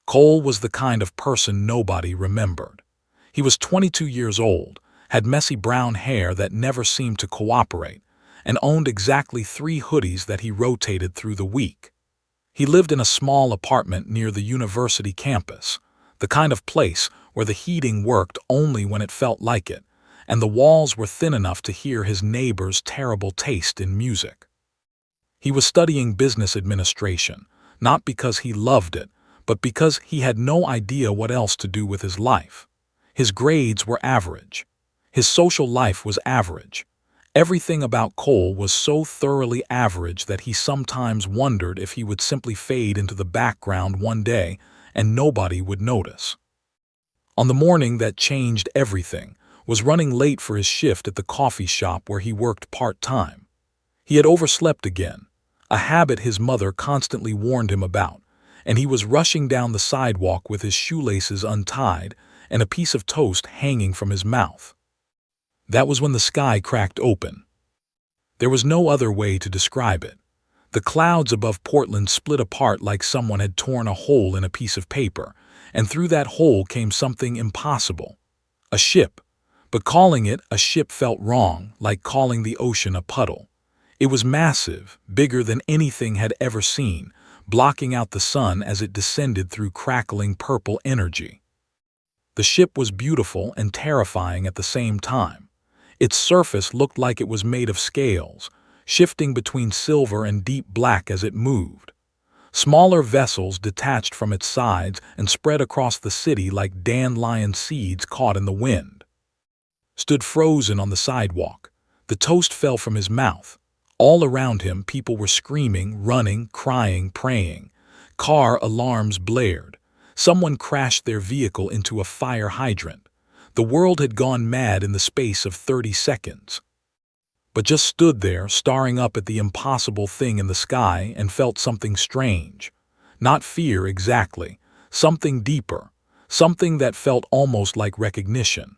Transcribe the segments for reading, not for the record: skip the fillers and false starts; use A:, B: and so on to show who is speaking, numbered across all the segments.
A: Cole was the kind of person nobody remembered. He was 22 years old, had messy brown hair that never seemed to cooperate, and owned exactly 3 hoodies that he rotated through the week. He lived in a small apartment near the university campus, the kind of place where the heating worked only when it felt like it, and the walls were thin enough to hear his neighbor's terrible taste in music. He was studying business administration, not because he loved it, but because he had no idea what else to do with his life. His grades were average. His social life was average. Everything about Cole was so thoroughly average that he sometimes wondered if he would simply fade into the background one day and nobody would notice. On the morning that changed everything was running late for his shift at the coffee shop where he worked part-time. He had overslept again, a habit his mother constantly warned him about, and he was rushing down the sidewalk with his shoelaces untied and a piece of toast hanging from his mouth. That was when the sky cracked open. There was no other way to describe it. The clouds above Portland split apart like someone had torn a hole in a piece of paper, and through that hole came something impossible. A ship. But calling it a ship felt wrong, like calling the ocean a puddle. It was massive, bigger than anything had ever seen, blocking out the sun as it descended through crackling purple energy. The ship was beautiful and terrifying at the same time. Its surface looked like it was made of scales, shifting between silver and deep black as it moved. Smaller vessels detached from its sides and spread across the city like dandelion seeds caught in the wind. Stood frozen on the sidewalk. The toast fell from his mouth. All around him, people were screaming, running, crying, praying. Car alarms blared. Someone crashed their vehicle into a fire hydrant. The world had gone mad in the space of 30 seconds. But just stood there, staring up at the impossible thing in the sky, and felt something strange. Not fear exactly, something deeper, something that felt almost like recognition.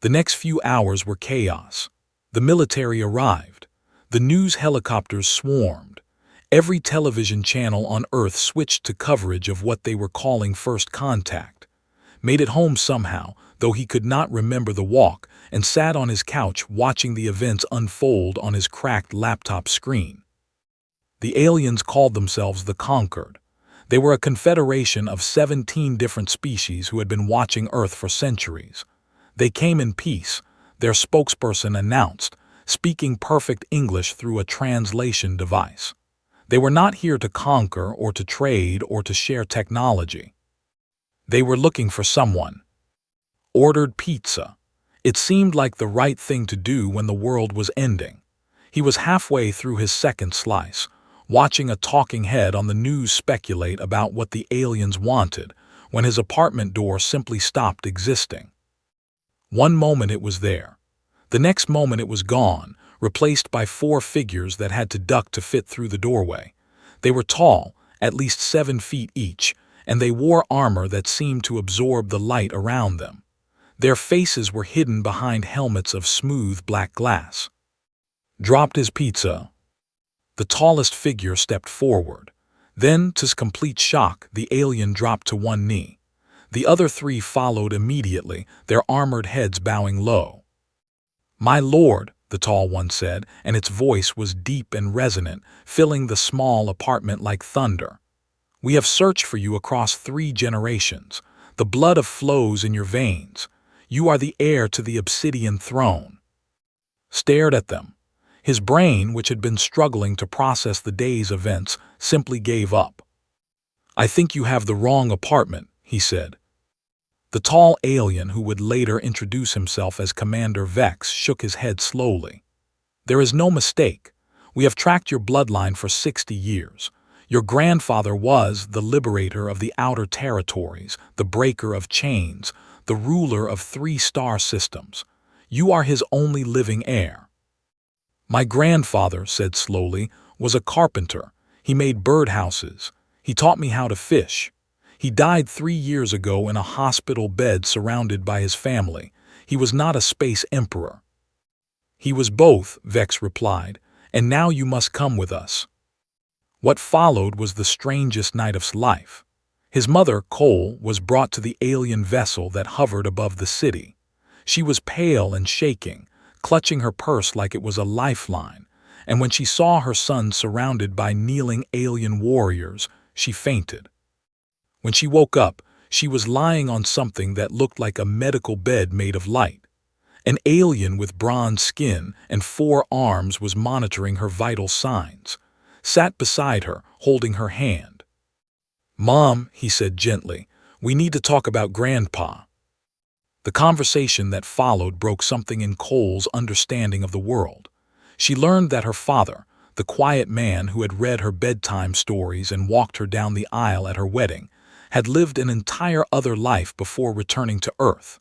A: The next few hours were chaos. The military arrived. The news helicopters swarmed. Every television channel on Earth switched to coverage of what they were calling first contact. Made it home somehow, though he could not remember the walk, and sat on his couch watching the events unfold on his cracked laptop screen. The aliens called themselves the Conquered. They were a confederation of 17 different species who had been watching Earth for centuries. They came in peace, their spokesperson announced, speaking perfect English through a translation device. They were not here to conquer or to trade or to share technology. They were looking for someone. Ordered pizza. It seemed like the right thing to do when the world was ending. He was halfway through his second slice, watching a talking head on the news speculate about what the aliens wanted, when his apartment door simply stopped existing. One moment it was there. The next moment it was gone, replaced by 4 figures that had to duck to fit through the doorway. They were tall, at least 7 feet each, and they wore armor that seemed to absorb the light around them. Their faces were hidden behind helmets of smooth black glass. Dropped his pizza. The tallest figure stepped forward. Then, to his complete shock, the alien dropped to one knee. The other 3 followed immediately, their armored heads bowing low. "My lord," the tall one said, and its voice was deep and resonant, filling the small apartment like thunder. "We have searched for you across 3 generations. The blood flows in your veins. You are the heir to the obsidian throne." Stared at them. His brain, which had been struggling to process the day's events, simply gave up. "I think you have the wrong apartment," he said. The tall alien, who would later introduce himself as Commander Vex, shook his head slowly. "There is no mistake. We have tracked your bloodline for 60 years. Your grandfather was the liberator of the outer territories, the breaker of chains, the ruler of 3 star systems. You are his only living heir." "My grandfather," said slowly, "was a carpenter. He made birdhouses. He taught me how to fish. He died 3 years ago in a hospital bed surrounded by his family. He was not a space emperor." "He was both," Vex replied, "and now you must come with us." What followed was the strangest night of his life. His mother, Cole, was brought to the alien vessel that hovered above the city. She was pale and shaking, clutching her purse like it was a lifeline, and when she saw her son surrounded by kneeling alien warriors, she fainted. When she woke up, she was lying on something that looked like a medical bed made of light. An alien with bronze skin and 4 arms was monitoring her vital signs, sat beside her, holding her hand. "Mom," he said gently, "we need to talk about Grandpa." The conversation that followed broke something in Cole's understanding of the world. She learned that her father, the quiet man who had read her bedtime stories and walked her down the aisle at her wedding, had lived an entire other life before returning to Earth.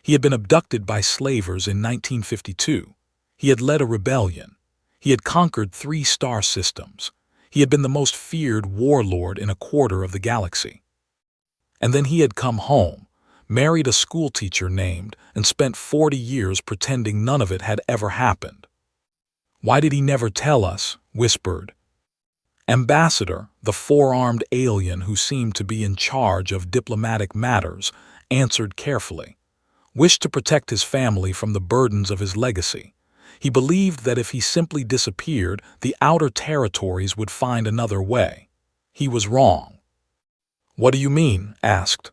A: He had been abducted by slavers in 1952. He had led a rebellion. He had conquered 3 star systems. He had been the most feared warlord in a quarter of the galaxy. And then he had come home, married a schoolteacher named, and spent 40 years pretending none of it had ever happened. "Why did he never tell us?" whispered Ambassador, the 4-armed alien who seemed to be in charge of diplomatic matters, answered carefully. Wished to protect his family from the burdens of his legacy. He believed that if he simply disappeared, the outer territories would find another way. He was wrong. "What do you mean?" asked.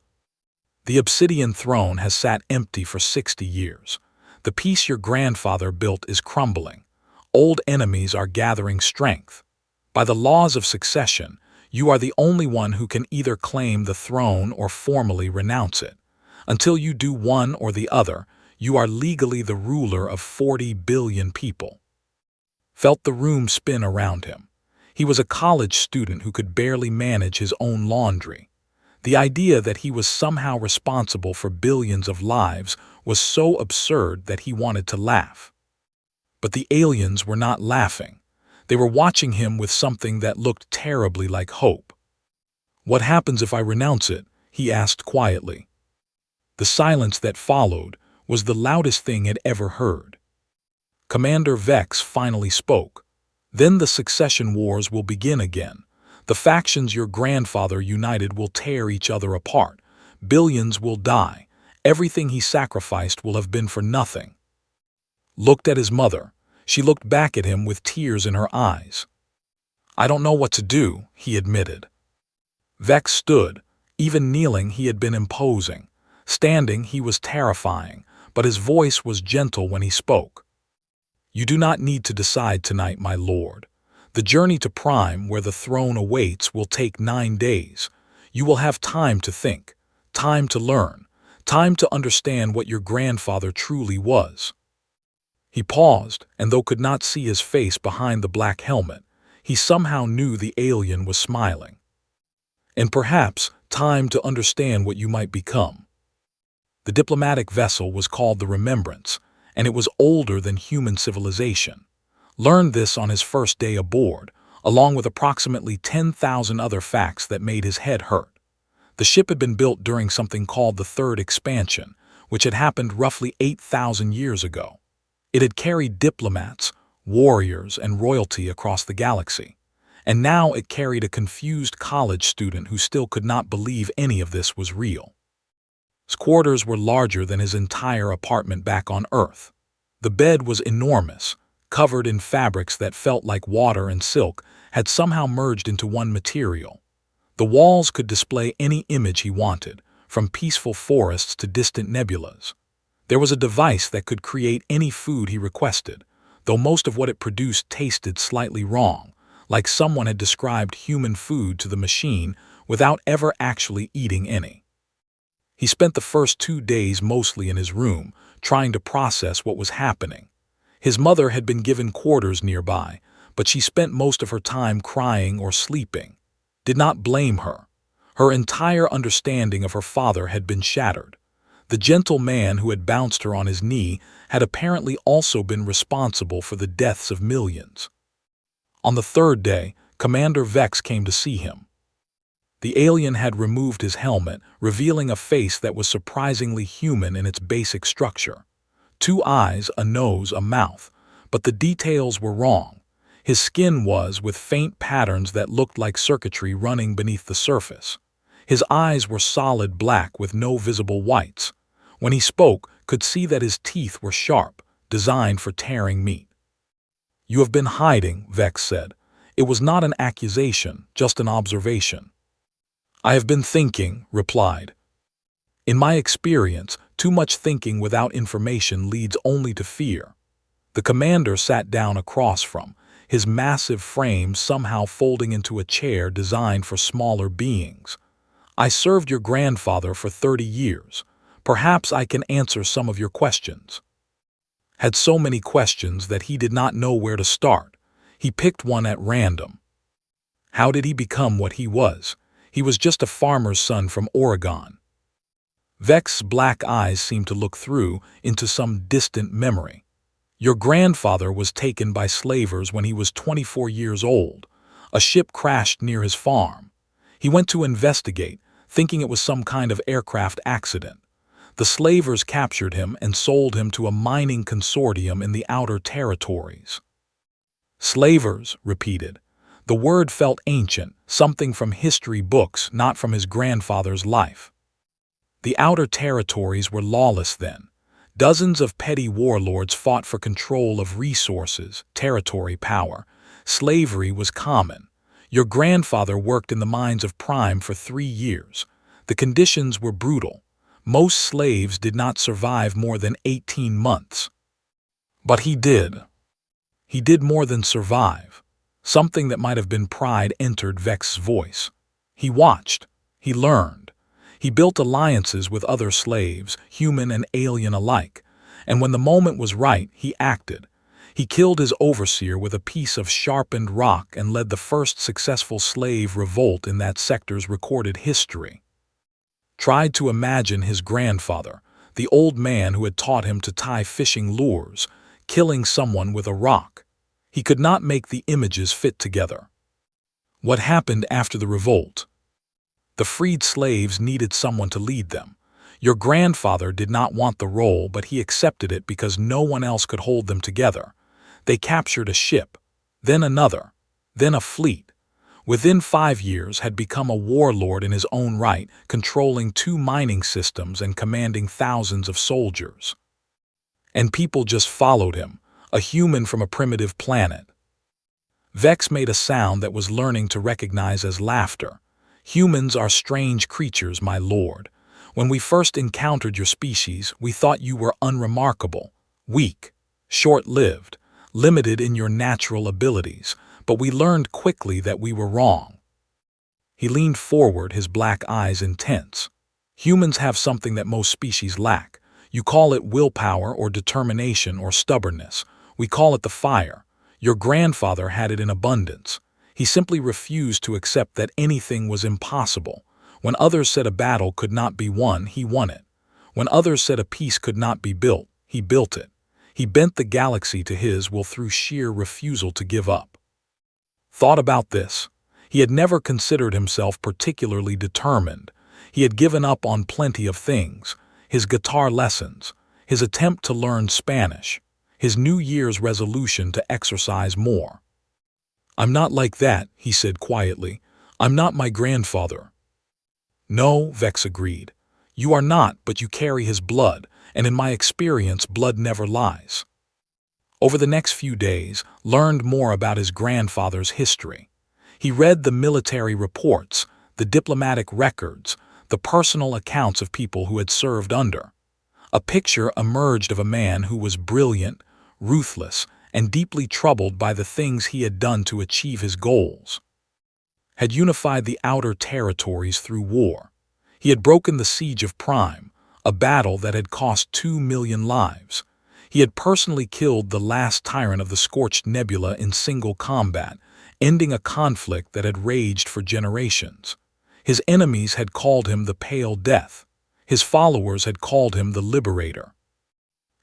A: "The obsidian throne has sat empty for 60 years. The piece your grandfather built is crumbling. Old enemies are gathering strength. By the laws of succession, you are the only one who can either claim the throne or formally renounce it. Until you do one or the other, you are legally the ruler of 40 billion people." Felt the room spin around him. He was a college student who could barely manage his own laundry. The idea that he was somehow responsible for billions of lives was so absurd that he wanted to laugh. But the aliens were not laughing. They were watching him with something that looked terribly like hope. "What happens if I renounce it?" he asked quietly. The silence that followed was the loudest thing he'd ever heard. Commander Vex finally spoke. "Then the succession wars will begin again. The factions your grandfather united will tear each other apart. Billions will die. Everything he sacrificed will have been for nothing." Looked at his mother. She looked back at him with tears in her eyes. "I don't know what to do," he admitted. Vex stood. Even kneeling, he had been imposing. Standing, he was terrifying, but his voice was gentle when he spoke. "You do not need to decide tonight, my lord. The journey to Prime, where the throne awaits, will take 9 days. You will have time to think, time to learn, time to understand what your grandfather truly was." He paused, and though could not see his face behind the black helmet, he somehow knew the alien was smiling. "And perhaps time to understand what you might become." The diplomatic vessel was called the Remembrance, and it was older than human civilization. Learned this on his first day aboard, along with approximately 10,000 other facts that made his head hurt. The ship had been built during something called the Third Expansion, which had happened roughly 8,000 years ago. It had carried diplomats, warriors, and royalty across the galaxy. And now it carried a confused college student who still could not believe any of this was real. His quarters were larger than his entire apartment back on Earth. The bed was enormous, covered in fabrics that felt like water and silk had somehow merged into one material. The walls could display any image he wanted, from peaceful forests to distant nebulas. There was a device that could create any food he requested, though most of what it produced tasted slightly wrong, like someone had described human food to the machine without ever actually eating any. He spent the first 2 days mostly in his room, trying to process what was happening. His mother had been given quarters nearby, but she spent most of her time crying or sleeping. Did not blame her. Her entire understanding of her father had been shattered. The gentle man who had bounced her on his knee had apparently also been responsible for the deaths of millions. On the 3rd day, Commander Vex came to see him. The alien had removed his helmet, revealing a face that was surprisingly human in its basic structure. 2 eyes, a nose, a mouth, but the details were wrong. His skin was with faint patterns that looked like circuitry running beneath the surface. His eyes were solid black with no visible whites. When he spoke, could see that his teeth were sharp, designed for tearing meat. "You have been hiding," Vex said. "It was not an accusation, just an observation." "I have been thinking," replied. "In my experience, too much thinking without information leads only to fear." The commander sat down across from, his massive frame somehow folding into a chair designed for smaller beings. "I served your grandfather for 30 years. Perhaps I can answer some of your questions." Had so many questions that he did not know where to start. He picked one at random. How did he become what he was? He was just a farmer's son from Oregon. Vex's black eyes seemed to look through into some distant memory. "Your grandfather was taken by slavers when he was 24 years old. A ship crashed near his farm. He went to investigate, thinking it was some kind of aircraft accident. The slavers captured him and sold him to a mining consortium in the outer territories." "Slavers," repeated. The word felt ancient, something from history books, not from his grandfather's life. The outer territories were lawless then. Dozens of petty warlords fought for control of resources, territory power. Slavery was common. Your grandfather worked in the mines of Prime for 3 years. The conditions were brutal. Most slaves did not survive more than 18 months. But he did. He did more than survive. Something that might have been pride entered Vex's voice. He watched. He learned. He built alliances with other slaves, human and alien alike. And when the moment was right, he acted. He killed his overseer with a piece of sharpened rock and led the first successful slave revolt in that sector's recorded history. Tried to imagine his grandfather, the old man who had taught him to tie fishing lures, killing someone with a rock. He could not make the images fit together. What happened after the revolt? The freed slaves needed someone to lead them. Your grandfather did not want the role, but he accepted it because no one else could hold them together. They captured a ship, then another, then a fleet. Within 5 years had become a warlord in his own right, controlling 2 mining systems and commanding thousands of soldiers. And people just followed him, a human from a primitive planet. Vex made a sound that was learning to recognize as laughter. "Humans are strange creatures, my lord. When we first encountered your species, we thought you were unremarkable, weak, short-lived, limited in your natural abilities, but we learned quickly that we were wrong." He leaned forward, his black eyes intense. "Humans have something that most species lack. You call it willpower or determination or stubbornness. We call it the fire. Your grandfather had it in abundance. He simply refused to accept that anything was impossible. When others said a battle could not be won, he won it. When others said a peace could not be built, he built it. He bent the galaxy to his will through sheer refusal to give up." Thought about this. He had never considered himself particularly determined. He had given up on plenty of things: his guitar lessons, his attempt to learn Spanish, his New Year's resolution to exercise more. "I'm not like that," he said quietly. "I'm not my grandfather." "No," Vex agreed. "You are not, but you carry his blood, and in my experience, blood never lies." Over the next few days, learned more about his grandfather's history. He read the military reports, the diplomatic records, the personal accounts of people who had served under. A picture emerged of a man who was brilliant, ruthless, and deeply troubled by the things he had done to achieve his goals. Had unified the outer territories through war. He had broken the siege of Prime, a battle that had cost 2 million lives. He had personally killed the last tyrant of the Scorched Nebula in single combat, ending a conflict that had raged for generations. His enemies had called him the Pale Death. His followers had called him the Liberator.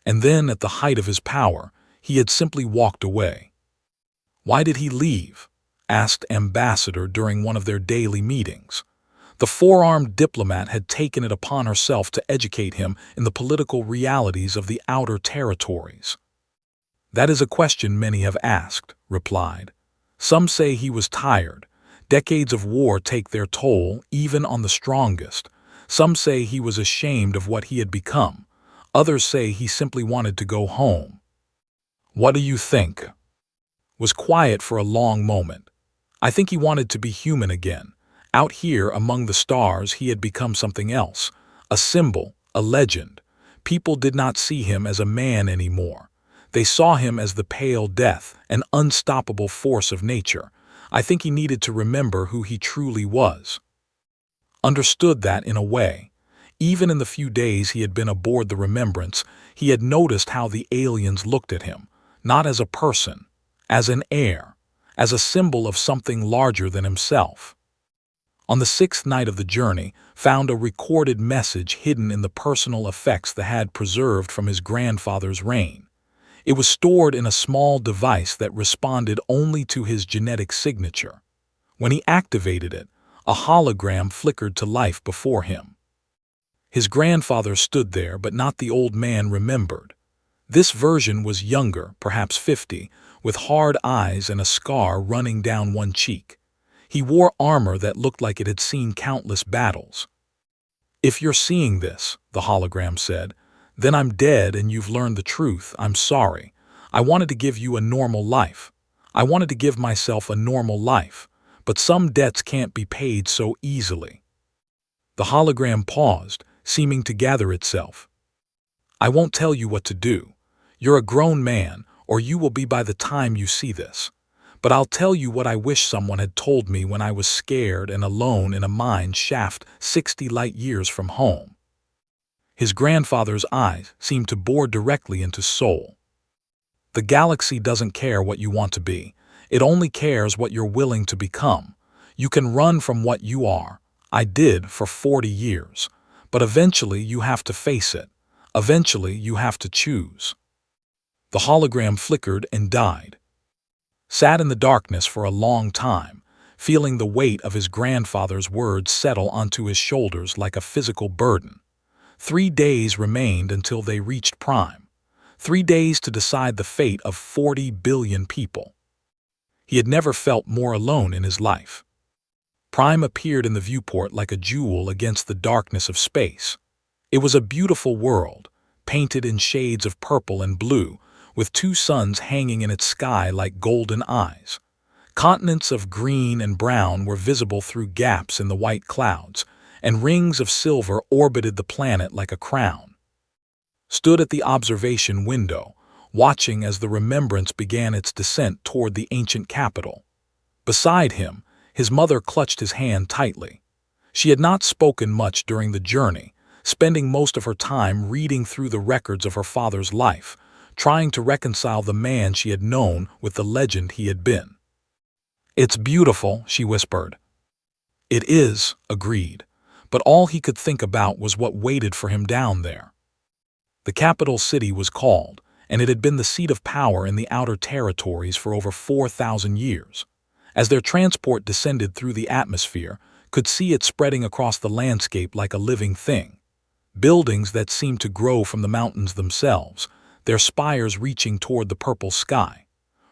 A: And then, at the height of his power, he had simply walked away. "Why did he leave?" asked Ambassador during one of their daily meetings. The four-armed diplomat had taken it upon herself to educate him in the political realities of the outer territories. "That is a question many have asked," replied. "Some say he was tired, Decades of war take their toll, even on the strongest. Some say he was ashamed of what he had become. Others say he simply wanted to go home. What do you think? Was quiet for a long moment. I think he wanted to be human again. Out here among the stars he had become something else. A symbol, a legend. People did not see him as a man anymore. They saw him as the pale death, an unstoppable force of nature. I think he needed to remember who he truly was. Understood that in a way. Even in the few days he had been aboard the Remembrance, he had noticed how the aliens looked at him, not as a person, as an heir, as a symbol of something larger than himself. On the sixth night of the journey, found a recorded message hidden in the personal effects that had preserved from his grandfather's reign. It was stored in a small device that responded only to his genetic signature. When he activated it, a hologram flickered to life before him. His grandfather stood there, but not the old man remembered. This version was younger, perhaps 50, with hard eyes and a scar running down one cheek. He wore armor that looked like it had seen countless battles. "If you're seeing this," the hologram said, "then I'm dead and you've learned the truth. I'm sorry. I wanted to give you a normal life. I wanted to give myself a normal life, but some debts can't be paid so easily." The hologram paused, seeming to gather itself. "I won't tell you what to do. You're a grown man, or you will be by the time you see this. But I'll tell you what I wish someone had told me when I was scared and alone in a mine shaft 60 light years from home." His grandfather's eyes seemed to bore directly into soul. "The galaxy doesn't care what you want to be. It only cares what you're willing to become. You can run from what you are. I did for 40 years. But eventually you have to face it. Eventually you have to choose." The hologram flickered and died. Sat in the darkness for a long time, feeling the weight of his grandfather's words settle onto his shoulders like a physical burden. 3 days remained until they reached Prime. 3 days to decide the fate of 40 billion people. He had never felt more alone in his life. Prime appeared in the viewport like a jewel against the darkness of space. It was a beautiful world, painted in shades of purple and blue, with 2 suns hanging in its sky like golden eyes. Continents of green and brown were visible through gaps in the white clouds, and rings of silver orbited the planet like a crown. Stood at the observation window, watching as the Remembrance began its descent toward the ancient capital. Beside him, his mother clutched his hand tightly. She had not spoken much during the journey, spending most of her time reading through the records of her father's life, trying to reconcile the man she had known with the legend he had been. "It's beautiful," she whispered. "It is," agreed, but all he could think about was what waited for him down there. The capital city was called, and it had been the seat of power in the outer territories for over 4,000 years. As their transport descended through the atmosphere, could see it spreading across the landscape like a living thing. Buildings that seemed to grow from the mountains themselves, their spires reaching toward the purple sky.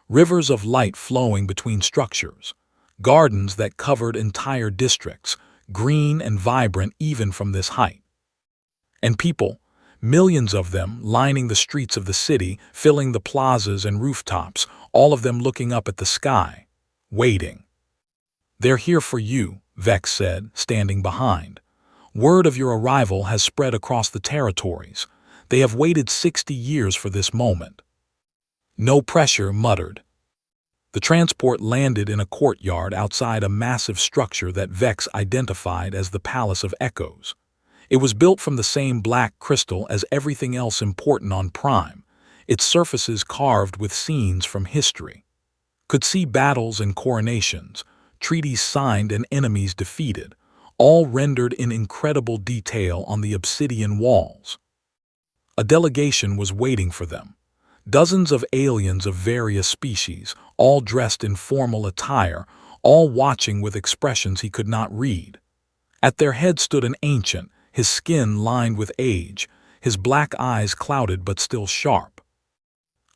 A: Rivers of light flowing between structures. Gardens that covered entire districts, green and vibrant even from this height. And people, millions of them lining the streets of the city, filling the plazas and rooftops, all of them looking up at the sky, waiting. "They're here for you," Vex said, standing behind. "Word of your arrival has spread across the territories. They have waited 60 years for this moment." "No pressure," muttered. The transport landed in a courtyard outside a massive structure that Vex identified as the Palace of Echoes. It was built from the same black crystal as everything else important on Prime, its surfaces carved with scenes from history. Could see battles and coronations, treaties signed and enemies defeated, all rendered in incredible detail on the obsidian walls. A delegation was waiting for them. Dozens of aliens of various species, all dressed in formal attire, all watching with expressions he could not read. At their head stood an ancient, his skin lined with age, his black eyes clouded but still sharp.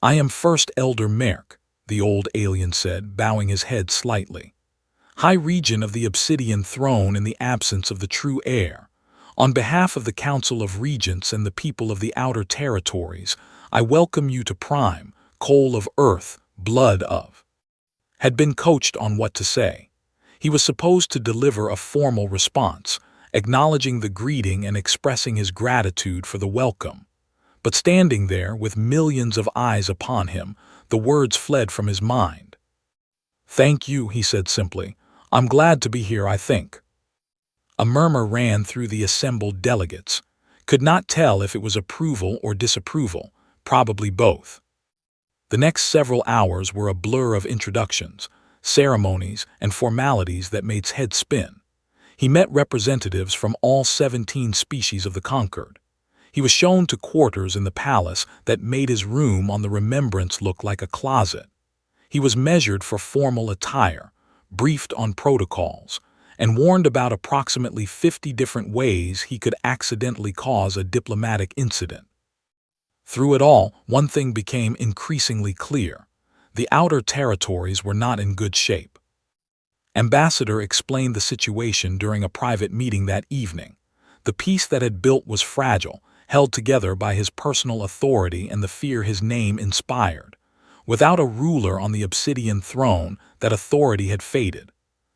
A: "I am First Elder Merk," the old alien said, bowing his head slightly. High Regent of the Obsidian Throne in the absence of the true heir. On behalf of the Council of Regents and the people of the Outer Territories, I welcome you to Prime, Coal of Earth, Blood of. Had been coached on what to say. He was supposed to deliver a formal response, acknowledging the greeting and expressing his gratitude for the welcome. But standing there with millions of eyes upon him, the words fled from his mind. "Thank you," he said simply. "I'm glad to be here, I think." A murmur ran through the assembled delegates. Could not tell if it was approval or disapproval, probably both. The next several hours were a blur of introductions, ceremonies, and formalities that made his head spin. He met representatives from all 17 species of the conquered. He was shown to quarters in the palace that made his room on the Remembrance look like a closet. He was measured for formal attire, briefed on protocols, and warned about approximately 50 different ways he could accidentally cause a diplomatic incident. Through it all, one thing became increasingly clear. The Outer Territories were not in good shape. Ambassador explained the situation during a private meeting that evening. The peace that had built was fragile, held together by his personal authority and the fear his name inspired. Without a ruler on the Obsidian Throne, that authority had faded.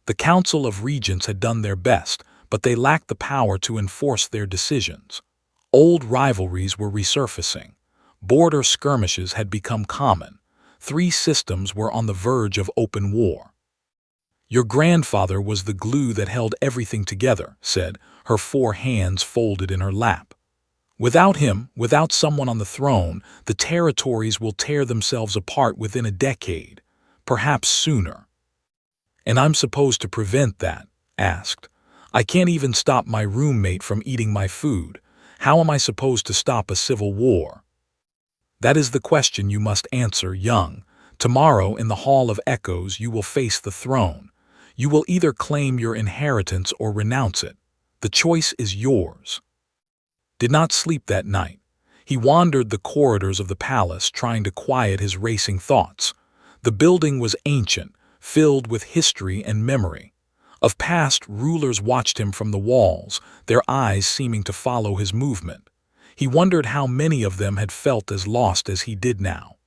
A: The Council of Regents had done their best, but they lacked the power to enforce their decisions. Old rivalries were resurfacing. Border skirmishes had become common. 3 systems were on the verge of open war. "Your grandfather was the glue that held everything together," said, her 4 hands folded in her lap. "Without him, without someone on the throne, the territories will tear themselves apart within a decade, perhaps sooner." "And I'm supposed to prevent that?" asked. "I can't even stop my roommate from eating my food. How am I supposed to stop a civil war?" "That is the question you must answer, young. Tomorrow in the Hall of Echoes you will face the throne. You will either claim your inheritance or renounce it. The choice is yours." Did not sleep that night. He wandered the corridors of the palace trying to quiet his racing thoughts. The building was ancient, filled with history and memory. Of past, rulers watched him from the walls, their eyes seeming to follow his movement. He wondered how many of them had felt as lost as he did now.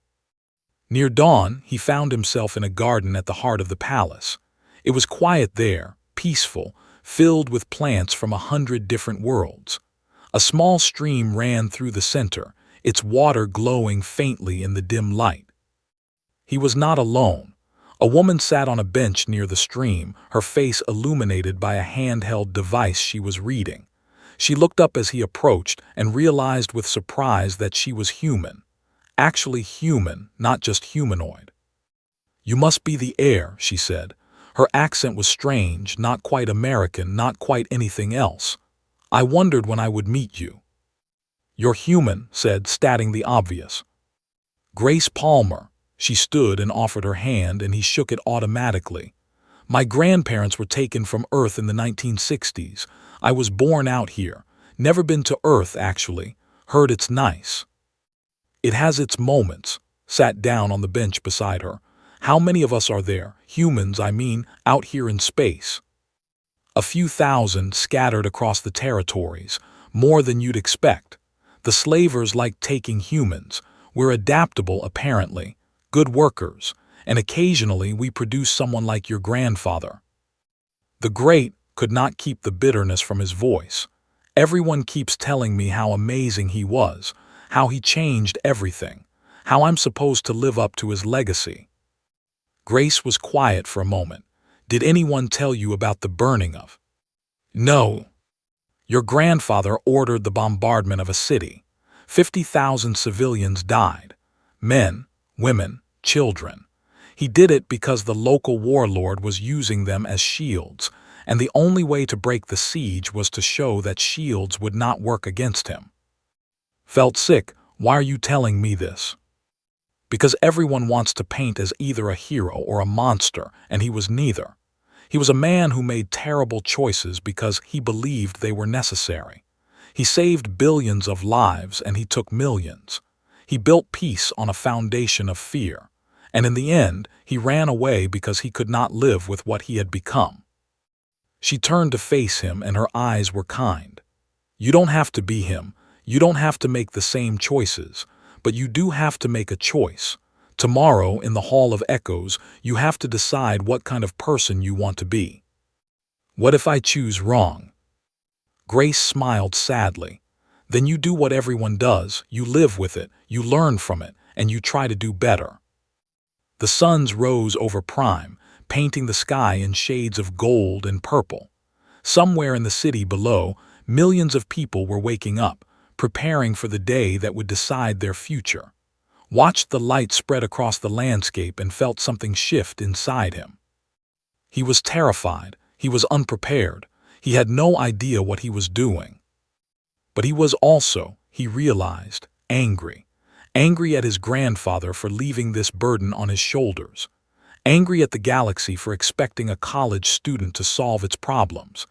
A: Near dawn, he found himself in a garden at the heart of the palace. It was quiet there, peaceful, filled with plants from 100 different worlds. A small stream ran through the center, its water glowing faintly in the dim light. He was not alone. A woman sat on a bench near the stream, her face illuminated by a handheld device she was reading. She looked up as he approached and realized with surprise that she was human. Actually human, not just humanoid. "You must be the heir," she said. Her accent was strange, not quite American, not quite anything else. "I wondered when I would meet you." "You're human," said, stating the obvious. "Grace Palmer." She stood and offered her hand, and he shook it automatically. "My grandparents were taken from Earth in the 1960s. I was born out here. Never been to Earth, actually. Heard it's nice." "It has its moments." Sat down on the bench beside her. "How many of us are there? Humans, I mean, out here in space." "A few thousand scattered across the territories. More than you'd expect. The slavers like taking humans. We're adaptable, apparently. Good workers. And occasionally we produce someone like your grandfather." The great could not keep the bitterness from his voice. "Everyone keeps telling me how amazing he was, how he changed everything, how I'm supposed to live up to his legacy." Grace was quiet for a moment. "Did anyone tell you about the burning of?" "No." "Your grandfather ordered the bombardment of a city. 50,000 civilians died. Men, women, children. He did it because the local warlord was using them as shields, and the only way to break the siege was to show that shields would not work against him." "Felt sick. Why are you telling me this?" "Because everyone wants to paint as either a hero or a monster, and he was neither. He was a man who made terrible choices because he believed they were necessary. He saved billions of lives and he took millions. He built peace on a foundation of fear. and in the end, he ran away because he could not live with what he had become. She turned to face him, and her eyes were kind. You don't have to be him. You don't have to make the same choices, but you do have to make a choice. Tomorrow, in the Hall of Echoes, you have to decide what kind of person you want to be. What if I choose wrong? Grace smiled sadly. Then you do what everyone does, you live with it, you learn from it, and you try to do better. The suns rose over Prime, painting the sky in shades of gold and purple. Somewhere in the city below, millions of people were waking up, preparing for the day that would decide their future. Watched the light spread across the landscape and felt something shift inside him. He was terrified, he was unprepared, he had no idea what he was doing. But he was also, he realized, angry. Angry at his grandfather for leaving this burden on his shoulders. Angry at the galaxy for expecting a college student to solve its problems.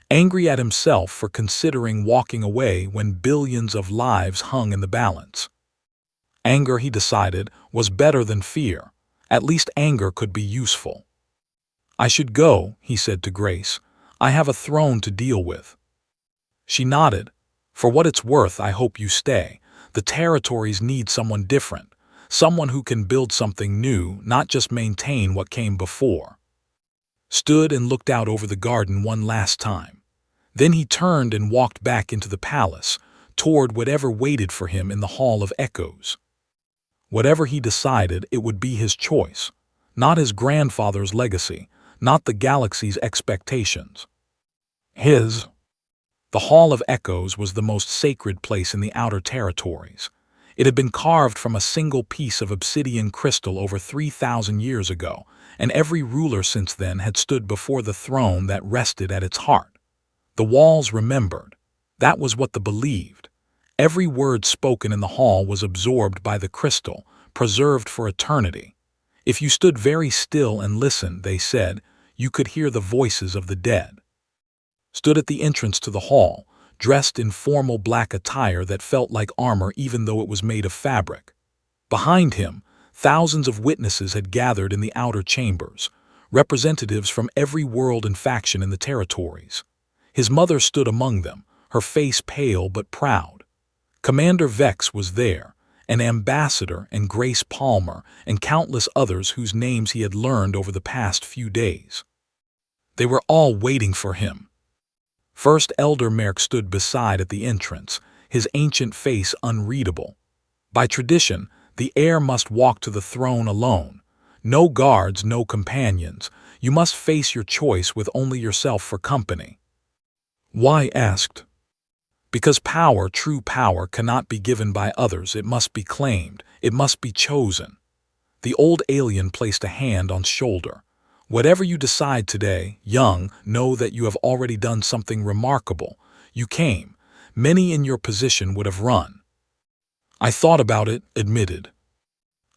A: Angry at himself for considering walking away when billions of lives hung in the balance. Anger, he decided, was better than fear. At least anger could be useful. I should go, he said to Grace. I have a throne to deal with. She nodded. For what it's worth, I hope you stay. The territories need someone different, someone who can build something new, not just maintain what came before. Stood and looked out over the garden one last time. Then he turned and walked back into the palace, toward whatever waited for him in the Hall of Echoes. Whatever he decided, it would be his choice, not his grandfather's legacy, not the galaxy's expectations. His. The Hall of Echoes was the most sacred place in the outer territories. It had been carved from a single piece of obsidian crystal over 3,000 years ago, and every ruler since then had stood before the throne that rested at its heart. The walls remembered. That was what they believed. Every word spoken in the hall was absorbed by the crystal, preserved for eternity. If you stood very still and listened, they said, you could hear the voices of the dead. Stood at the entrance to the hall, dressed in formal black attire that felt like armor even though it was made of fabric. Behind him, thousands of witnesses had gathered in the outer chambers, representatives from every world and faction in the territories. His mother stood among them, her face pale but proud. Commander Vex was there, an ambassador, and Grace Palmer, and countless others whose names he had learned over the past few days. They were all waiting for him. First Elder Merrick stood beside at the entrance, his ancient face unreadable. By tradition, the heir must walk to the throne alone. No guards, no companions. You must face your choice with only yourself for company. Why? Asked. Because power, true power, cannot be given by others. It must be claimed. It must be chosen. The old alien placed a hand on shoulder. Whatever you decide today, young, know that you have already done something remarkable. You came. Many in your position would have run. I thought about it, admitted.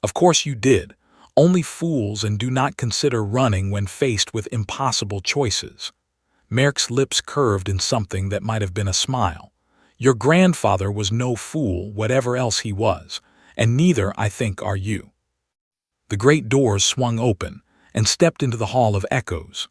A: Of course you did. Only fools and do not consider running when faced with impossible choices. Merrick's lips curved in something that might have been a smile. Your grandfather was no fool, whatever else he was, and neither, I think, are you. The great doors swung open, and stepped into the Hall of Echoes.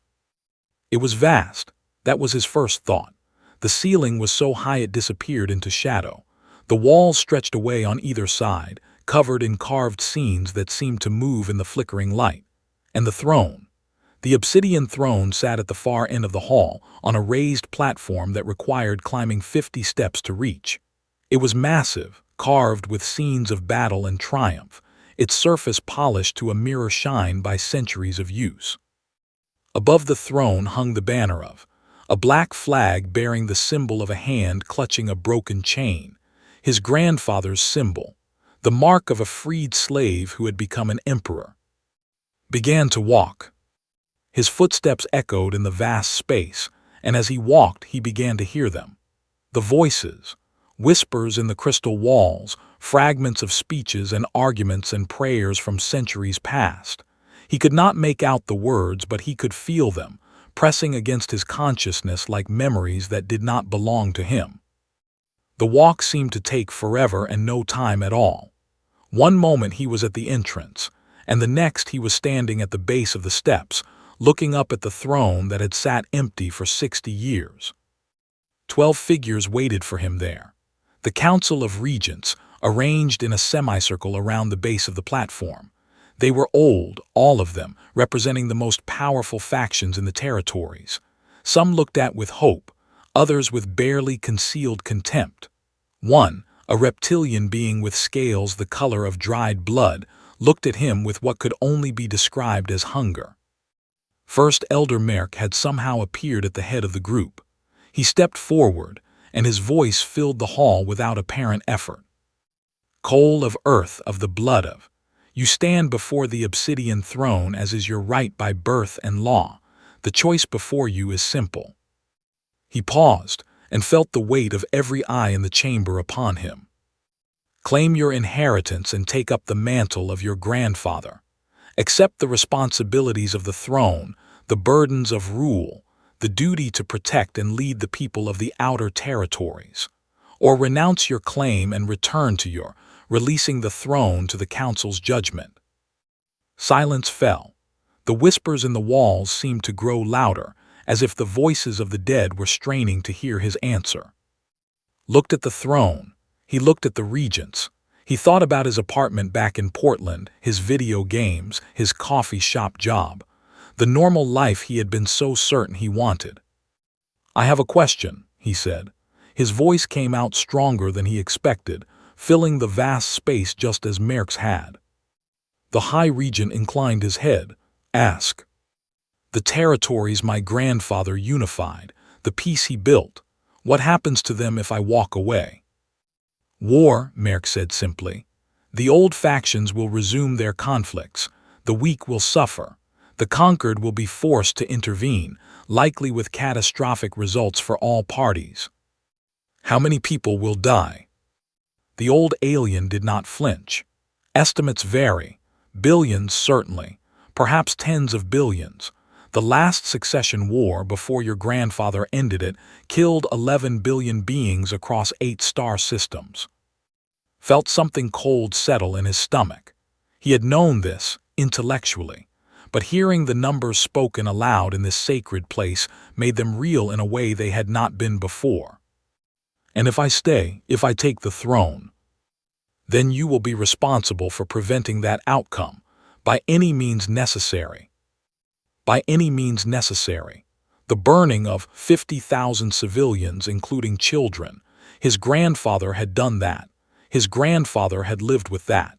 A: It was vast. That was his first thought. The ceiling was so high it disappeared into shadow. The walls stretched away on either side, covered in carved scenes that seemed to move in the flickering light. And the throne. The obsidian throne sat at the far end of the hall, on a raised platform that required climbing 50 steps to reach. It was massive, carved with scenes of battle and triumph, its surface polished to a mirror shine by centuries of use. Above the throne hung the banner of a black flag bearing the symbol of a hand clutching a broken chain, his grandfather's symbol, the mark of a freed slave who had become an emperor. Began to walk. His footsteps echoed in the vast space, and as he walked he began to hear them. The voices, whispers in the crystal walls, fragments of speeches and arguments and prayers from centuries past. He could not make out the words, but he could feel them, pressing against his consciousness like memories that did not belong to him. The walk seemed to take forever and no time at all. One moment he was at the entrance, and the next he was standing at the base of the steps, looking up at the throne that had sat empty for 60 years. 12 figures waited for him there. The Council of Regents, arranged in a semicircle around the base of the platform. They were old, all of them, representing the most powerful factions in the territories. Some looked at with hope, others with barely concealed contempt. One, a reptilian being with scales the color of dried blood, looked at him with what could only be described as hunger. First Elder Merc had somehow appeared at the head of the group. He stepped forward, and his voice filled the hall without apparent effort. Coal of earth of the blood of. You stand before the obsidian throne as is your right by birth and law. The choice before you is simple. He paused and felt the weight of every eye in the chamber upon him. Claim your inheritance and take up the mantle of your grandfather. Accept the responsibilities of the throne, the burdens of rule, the duty to protect and lead the people of the outer territories. Or renounce your claim and return to your, releasing the throne to the council's judgment. Silence fell. The whispers in the walls seemed to grow louder, as if the voices of the dead were straining to hear his answer. Looked at the throne. He looked at the regents. He thought about his apartment back in Portland, his video games, his coffee shop job, the normal life he had been so certain he wanted. I have a question, he said. His voice came out stronger than he expected, filling the vast space just as Merc's had. The High Regent inclined his head. Ask. The territories my grandfather unified, the peace he built, what happens to them if I walk away? War, Merc said simply. The old factions will resume their conflicts, the weak will suffer, the conquered will be forced to intervene, likely with catastrophic results for all parties. How many people will die? The old alien did not flinch. Estimates vary. Billions, certainly. Perhaps tens of billions. The last succession war, before your grandfather ended it, killed 11 billion beings across 8 star systems. Felt something cold settle in his stomach. He had known this, intellectually. But hearing the numbers spoken aloud in this sacred place made them real in a way they had not been before. And if I stay, if I take the throne, then you will be responsible for preventing that outcome, by any means necessary. By any means necessary. The burning of 50,000 civilians, including children. His grandfather had done that. His grandfather had lived with that.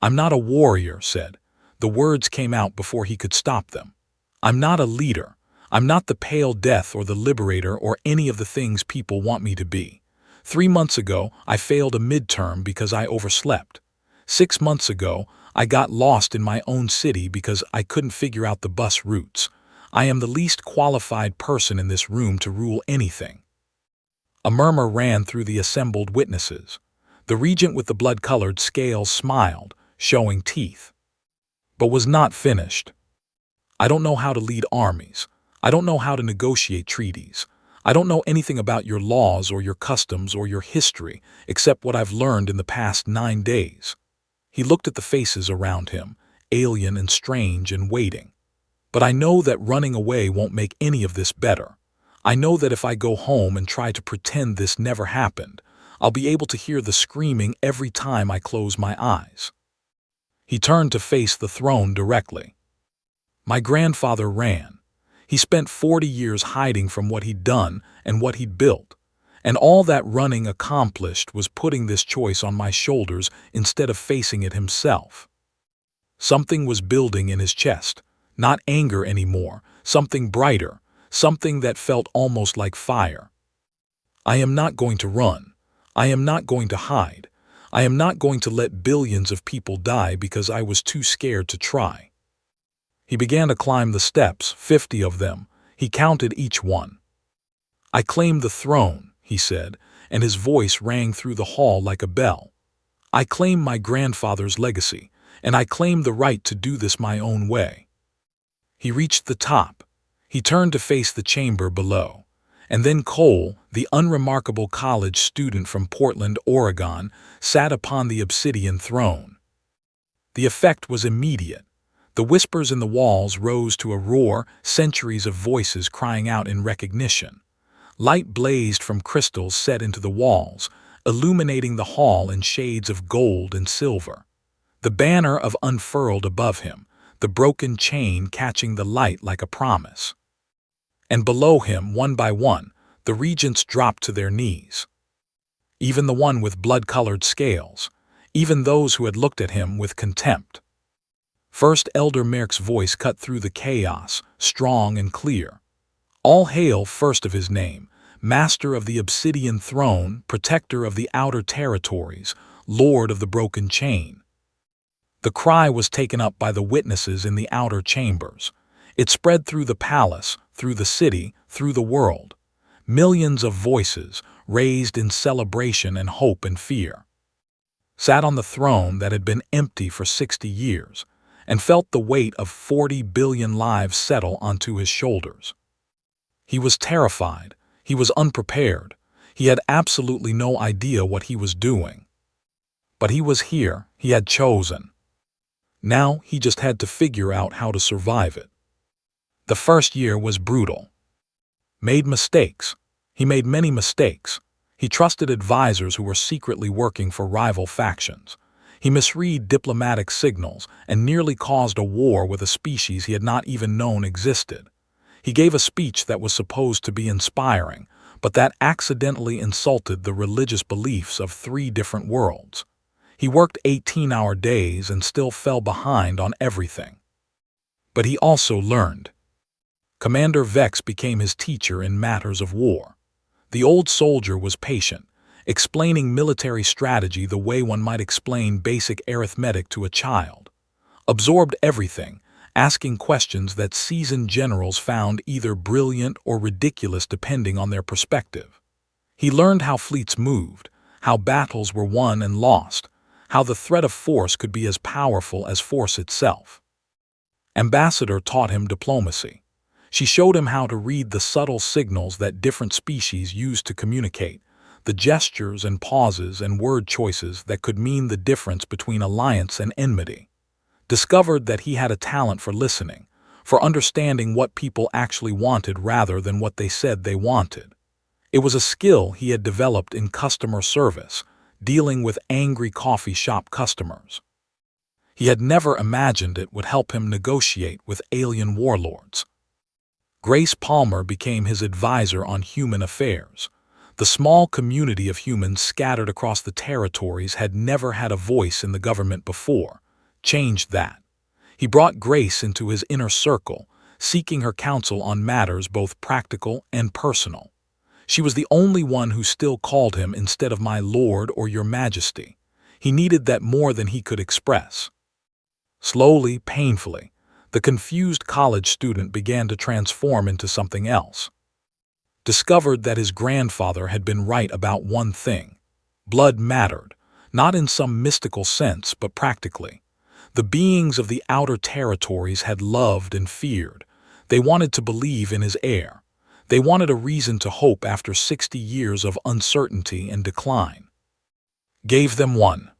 A: I'm not a warrior, said. The words came out before he could stop them. I'm not a leader. I'm not the pale death or the liberator or any of the things people want me to be. 3 months ago, I failed a midterm because I overslept. 6 months ago, I got lost in my own city because I couldn't figure out the bus routes. I am the least qualified person in this room to rule anything. A murmur ran through the assembled witnesses. The regent with the blood-colored scales smiled, showing teeth, but was not finished. I don't know how to lead armies. I don't know how to negotiate treaties. I don't know anything about your laws or your customs or your history except what I've learned in the past 9 days. He looked at the faces around him, alien and strange and waiting. But I know that running away won't make any of this better. I know that if I go home and try to pretend this never happened, I'll be able to hear the screaming every time I close my eyes. He turned to face the throne directly. My grandfather ran. He spent 40 years hiding from what he'd done and what he'd built. And all that running accomplished was putting this choice on my shoulders instead of facing it himself. Something was building in his chest, not anger anymore, something brighter, something that felt almost like fire. I am not going to run. I am not going to hide. I am not going to let billions of people die because I was too scared to try. He began to climb the steps, 50 of them. He counted each one. I claim the throne, he said, and his voice rang through the hall like a bell. I claim my grandfather's legacy, and I claim the right to do this my own way. He reached the top. He turned to face the chamber below. And then Cole, the unremarkable college student from Portland, Oregon, sat upon the obsidian throne. The effect was immediate. The whispers in the walls rose to a roar, centuries of voices crying out in recognition. Light blazed from crystals set into the walls, illuminating the hall in shades of gold and silver. The banner of unfurled above him, the broken chain catching the light like a promise. And below him, one by one, the regents dropped to their knees. Even the one with blood-colored scales, even those who had looked at him with contempt. First Elder Merc's voice cut through the chaos, strong and clear. All hail first of his name, master of the obsidian throne, protector of the outer territories, lord of the broken chain. The cry was taken up by the witnesses in the outer chambers. It spread through the palace, through the city, through the world. Millions of voices, raised in celebration and hope and fear. Sat on the throne that had been empty for 60 years, and felt the weight of 40 billion lives settle onto his shoulders. He was terrified. He was unprepared. He had absolutely no idea what he was doing. But he was here. He had chosen. Now he just had to figure out how to survive it. The first year was brutal. Made mistakes. He made many mistakes. He trusted advisors who were secretly working for rival factions. He misread diplomatic signals and nearly caused a war with a species he had not even known existed. He gave a speech that was supposed to be inspiring, but that accidentally insulted the religious beliefs of 3 different worlds. He worked 18-hour days and still fell behind on everything. But he also learned. Commander Vex became his teacher in matters of war. The old soldier was patient, explaining military strategy the way one might explain basic arithmetic to a child. Absorbed everything, asking questions that seasoned generals found either brilliant or ridiculous depending on their perspective. He learned how fleets moved, how battles were won and lost, how the threat of force could be as powerful as force itself. Ambassador taught him diplomacy. She showed him how to read the subtle signals that different species used to communicate, the gestures and pauses and word choices that could mean the difference between alliance and enmity. Discovered that he had a talent for listening, for understanding what people actually wanted rather than what they said they wanted. It was a skill he had developed in customer service, dealing with angry coffee shop customers. He had never imagined it would help him negotiate with alien warlords. Grace Palmer became his advisor on human affairs. The small community of humans scattered across the territories had never had a voice in the government before. Changed that. He brought Grace into his inner circle, seeking her counsel on matters both practical and personal. She was the only one who still called him instead of my lord or your majesty. He needed that more than he could express. Slowly, painfully, the confused college student began to transform into something else. Discovered that his grandfather had been right about one thing. Blood mattered, not in some mystical sense, but practically. The beings of the outer territories had loved and feared. They wanted to believe in his heir. They wanted a reason to hope after 60 years of uncertainty and decline. Gave them one.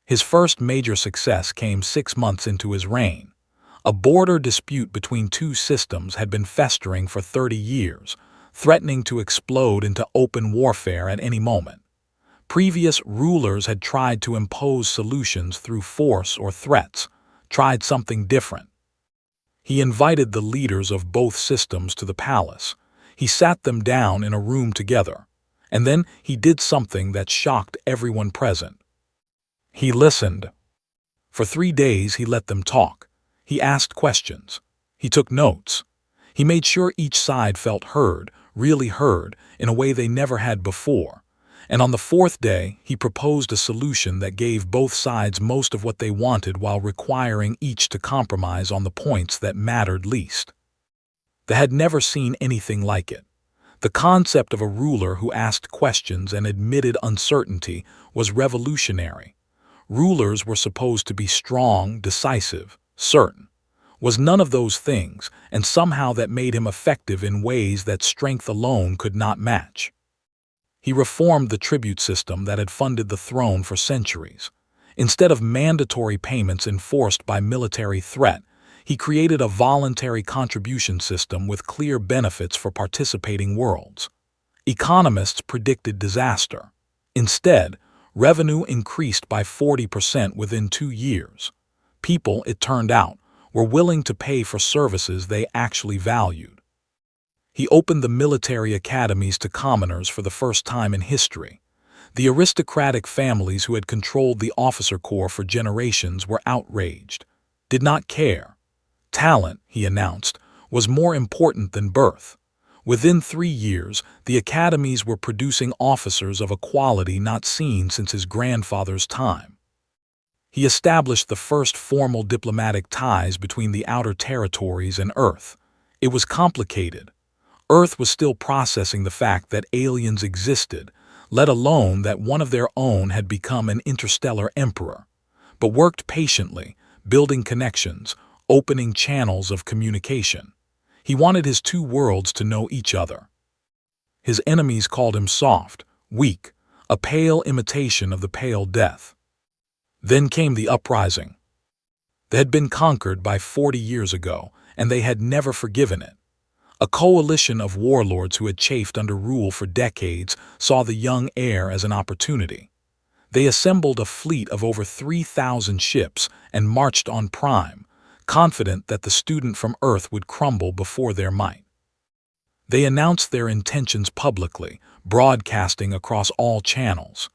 A: His first major success came 6 months into his reign. A border dispute between 2 systems had been festering for 30 years, threatening to explode into open warfare at any moment. Previous rulers had tried to impose solutions through force or threats, tried something different. He invited the leaders of both systems to the palace. He sat them down in a room together, and then he did something that shocked everyone present. He listened. For 3 days he let them talk. He asked questions. He took notes. He made sure each side felt heard, really heard, in a way they never had before. And on the 4th day, he proposed a solution that gave both sides most of what they wanted while requiring each to compromise on the points that mattered least. They had never seen anything like it. The concept of a ruler who asked questions and admitted uncertainty was revolutionary. Rulers were supposed to be strong, decisive, certain. Was none of those things, and somehow that made him effective in ways that strength alone could not match. He reformed the tribute system that had funded the throne for centuries. Instead of mandatory payments enforced by military threat, he created a voluntary contribution system with clear benefits for participating worlds. Economists predicted disaster. Instead, revenue increased by 40% within 2 years. People, it turned out, were willing to pay for services they actually valued. He opened the military academies to commoners for the first time in history. The aristocratic families who had controlled the officer corps for generations were outraged, did not care. Talent, he announced, was more important than birth. Within 3 years, the academies were producing officers of a quality not seen since his grandfather's time. He established the first formal diplomatic ties between the outer territories and Earth. It was complicated. Earth was still processing the fact that aliens existed, let alone that one of their own had become an interstellar emperor, but worked patiently, building connections, opening channels of communication. He wanted his two worlds to know each other. His enemies called him soft, weak, a pale imitation of the pale death. Then came the uprising. They had been conquered by 40 years ago, and they had never forgiven it. A coalition of warlords who had chafed under rule for decades saw the young heir as an opportunity. They assembled a fleet of over 3,000 ships and marched on Prime, confident that the student from Earth would crumble before their might. They announced their intentions publicly, broadcasting across all channels.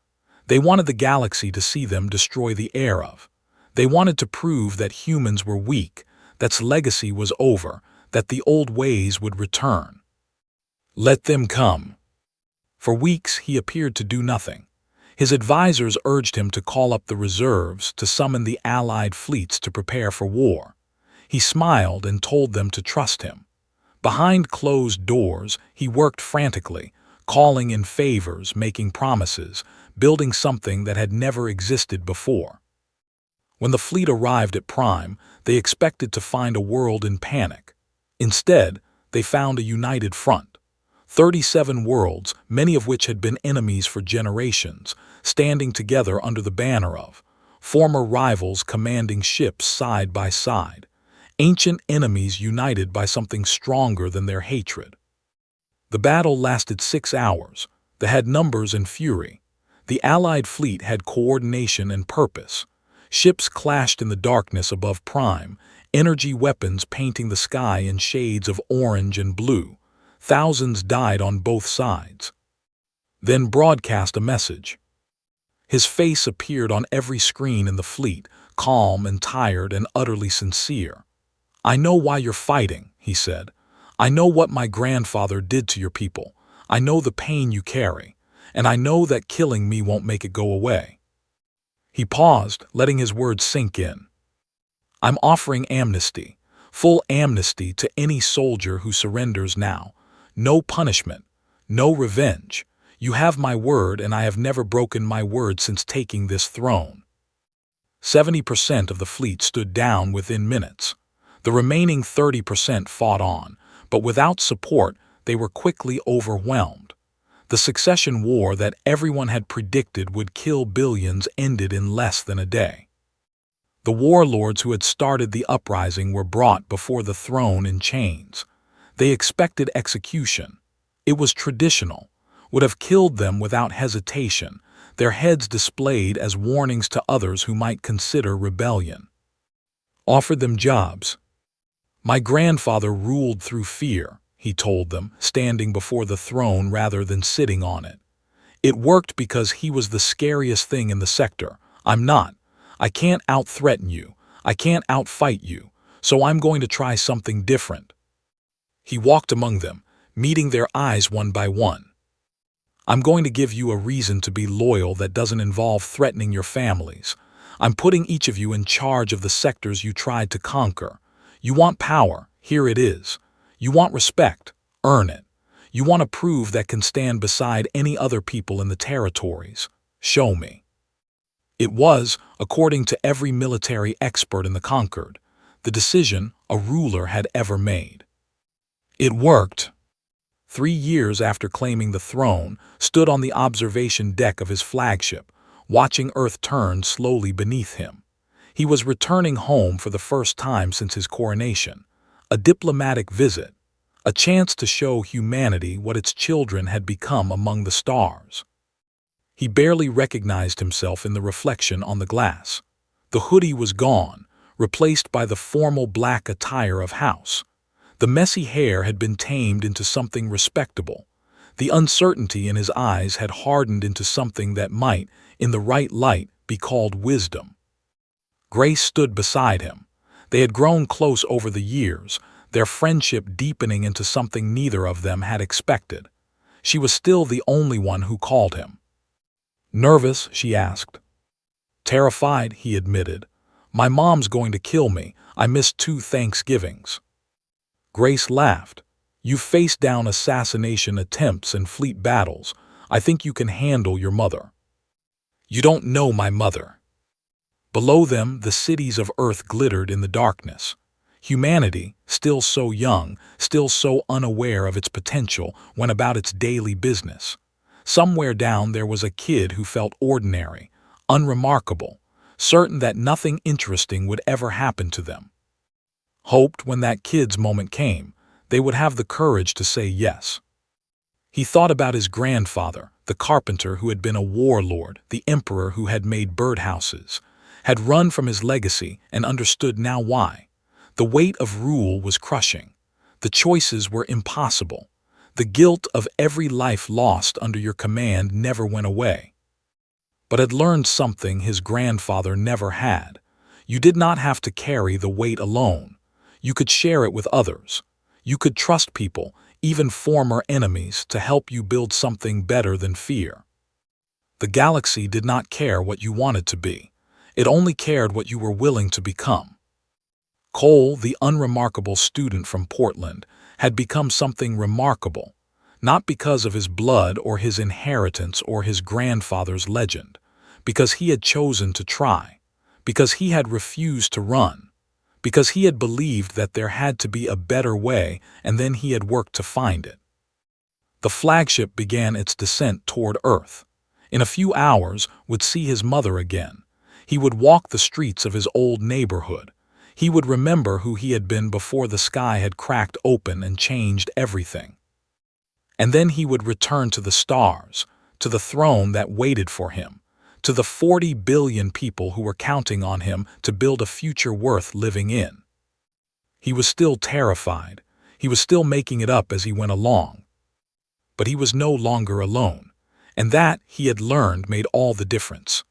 A: They wanted the galaxy to see them destroy the heir of. They wanted to prove that humans were weak, that legacy was over, that the old ways would return. Let them come. For weeks he appeared to do nothing. His advisors urged him to call up the reserves, to summon the allied fleets to prepare for war. He smiled and told them to trust him. Behind closed doors, he worked frantically, calling in favors, making promises, building something that had never existed before. When the fleet arrived at Prime, they expected to find a world in panic. Instead, they found a united front. 37 worlds, many of which had been enemies for generations, standing together under the banner of former rivals commanding ships side by side, ancient enemies united by something stronger than their hatred. The battle lasted 6 hours. They had numbers and fury. The Allied fleet had coordination and purpose. Ships clashed in the darkness above Prime, energy weapons painting the sky in shades of orange and blue. Thousands died on both sides. Then broadcast a message. His face appeared on every screen in the fleet, calm and tired and utterly sincere. "I know why you're fighting," he said. "I know what my grandfather did to your people. I know the pain you carry, and I know that killing me won't make it go away." He paused, letting his words sink in. "I'm offering amnesty, full amnesty to any soldier who surrenders now. No punishment, no revenge. You have my word, and I have never broken my word since taking this throne." 70% of the fleet stood down within minutes. The remaining 30% fought on, but without support, they were quickly overwhelmed. The succession war that everyone had predicted would kill billions ended in less than a day. The warlords who had started the uprising were brought before the throne in chains. They expected execution. It was traditional, would have killed them without hesitation, their heads displayed as warnings to others who might consider rebellion. Offered them jobs. "My grandfather ruled through fear," he told them, standing before the throne rather than sitting on it. "It worked because he was the scariest thing in the sector. I'm not. I can't out-threaten you. I can't out-fight you. So I'm going to try something different." He walked among them, meeting their eyes one by one. "I'm going to give you a reason to be loyal that doesn't involve threatening your families. I'm putting each of you in charge of the sectors you tried to conquer. You want power, here it is. You want respect, earn it. You want a prove that can stand beside any other people in the territories. Show me." It was, according to every military expert in the conquered, the decision a ruler had ever made. It worked. 3 years after claiming the throne, stood on the observation deck of his flagship, watching Earth turn slowly beneath him. He was returning home for the first time since his coronation, a diplomatic visit, a chance to show humanity what its children had become among the stars. He barely recognized himself in the reflection on the glass. The hoodie was gone, replaced by the formal black attire of house. The messy hair had been tamed into something respectable. The uncertainty in his eyes had hardened into something that might, in the right light, be called wisdom. Grace stood beside him. They had grown close over the years, their friendship deepening into something neither of them had expected. She was still the only one who called him. "Nervous?" she asked. "Terrified," he admitted. "My mom's going to kill me. I missed 2 Thanksgivings." Grace laughed. "You've faced down assassination attempts and fleet battles. I think you can handle your mother." "You don't know my mother." Below them, the cities of Earth glittered in the darkness. Humanity, still so young, still so unaware of its potential, went about its daily business. Somewhere down there was a kid who felt ordinary, unremarkable, certain that nothing interesting would ever happen to them. Hoped when that kid's moment came, they would have the courage to say yes. He thought about his grandfather, the carpenter who had been a warlord, the emperor who had made birdhouses, had run from his legacy and understood now why. The weight of rule was crushing. The choices were impossible. The guilt of every life lost under your command never went away. But had learned something his grandfather never had. You did not have to carry the weight alone. You could share it with others. You could trust people, even former enemies, to help you build something better than fear. The galaxy did not care what you wanted to be. It only cared what you were willing to become. Cole, the unremarkable student from Portland, had become something remarkable, not because of his blood or his inheritance or his grandfather's legend, because he had chosen to try, because he had refused to run, because he had believed that there had to be a better way, and then he had worked to find it. The flagship began its descent toward Earth. In a few hours would see his mother again. He would walk the streets of his old neighborhood. He would remember who he had been before the sky had cracked open and changed everything. And then he would return to the stars, to the throne that waited for him, to the 40 billion people who were counting on him to build a future worth living in. He was still terrified. He was still making it up as he went along. But he was no longer alone, and that, he had learned, made all the difference.